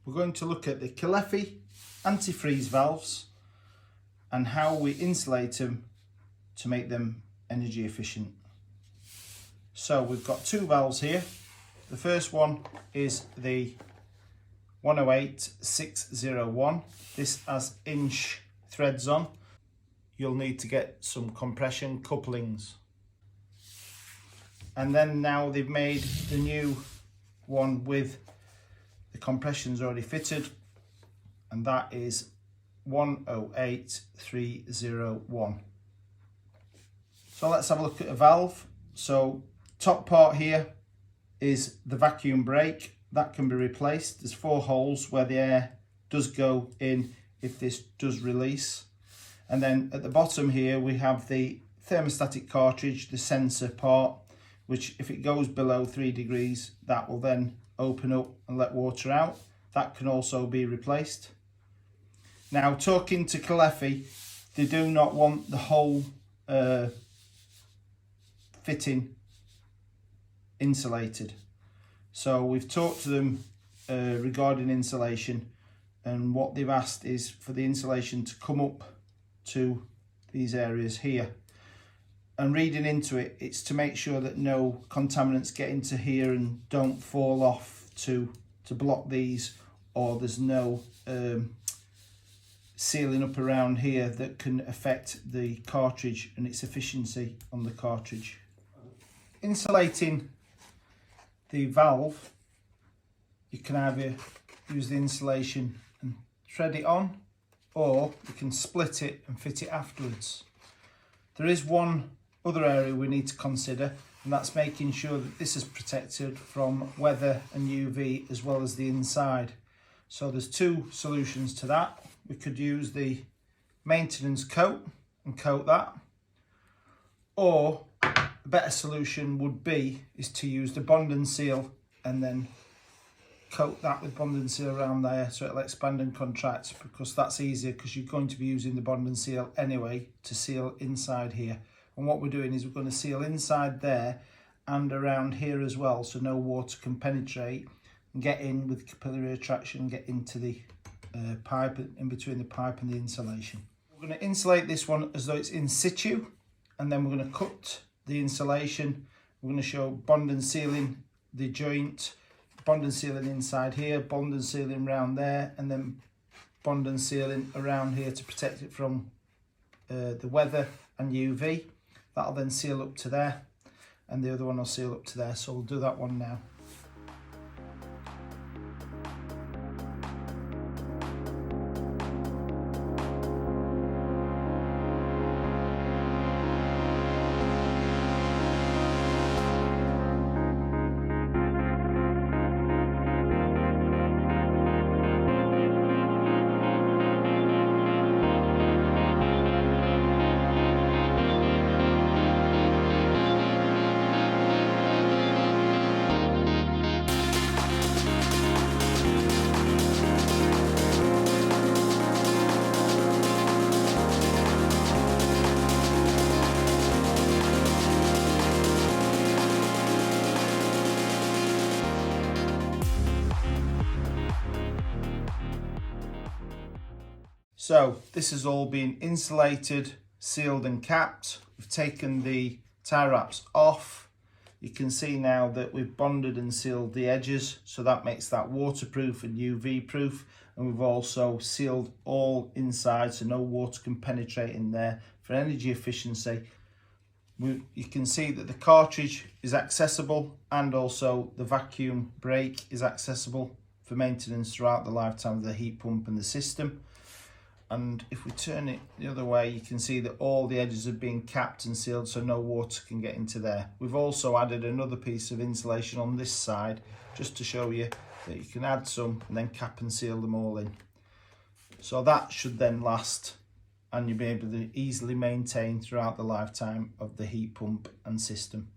we're going to look at the Caleffi antifreeze valves and how we insulate them to make them energy efficient. So we've got two valves here. The first one is the 108-601. This has inch threads on. You'll need to get some compression couplings. And then now they've made the new one with the compressions already fitted, and that is 108-301. So let's have a look at a valve. So top part here is the vacuum brake. That can be replaced. There's 4 holes where the air does go in if this does release. And then at the bottom here we have the thermostatic cartridge, the sensor part, which if it goes below 3 degrees, that will then open up and let water out. That can also be replaced. Now, talking to Caleffi, they do not want the whole fitting insulated. So we've talked to them regarding insulation, and what they've asked is for the insulation to come up to these areas here. And reading into it, it's to make sure that no contaminants get into here and don't fall off to block these, or there's no sealing up around here that can affect the cartridge and its efficiency on the cartridge. Insulating the valve, you can either use the insulation and thread it on, or you can split it and fit it afterwards. There is one other area we need to consider, and that's making sure that this is protected from weather and UV as well as the inside. So there's 2 solutions to that. We could use the maintenance coat and coat that, or a better solution would be to use the bond and seal and then coat that with bond and seal around there so it'll expand and contract, because that's easier because you're going to be using the bond and seal anyway to seal inside here. And what we're doing is we're going to seal inside there and around here as well, so no water can penetrate and get in with capillary attraction and get into the pipe, in between the pipe and the insulation. We're going to insulate this one as though it's in situ, and then we're going to cut the insulation. We're going to show bond and sealing the joint, bond and sealing inside here, bond and sealing around there, and then bond and sealing around here to protect it from the weather and UV. That'll then seal up to there, and the other one will seal up to there. So we'll do that one now. So this has all been insulated, sealed and capped. We've taken the tie wraps off. You can see now that we've bonded and sealed the edges, so that makes that waterproof and UV proof. And we've also sealed all inside so no water can penetrate in there for energy efficiency. You can see that the cartridge is accessible, and also the vacuum brake is accessible for maintenance throughout the lifetime of the heat pump and the system. And if we turn it the other way, you can see that all the edges have been capped and sealed so no water can get into there. We've also added another piece of insulation on this side just to show you that you can add some and then cap and seal them all in. So that should then last, and you'll be able to easily maintain throughout the lifetime of the heat pump and system.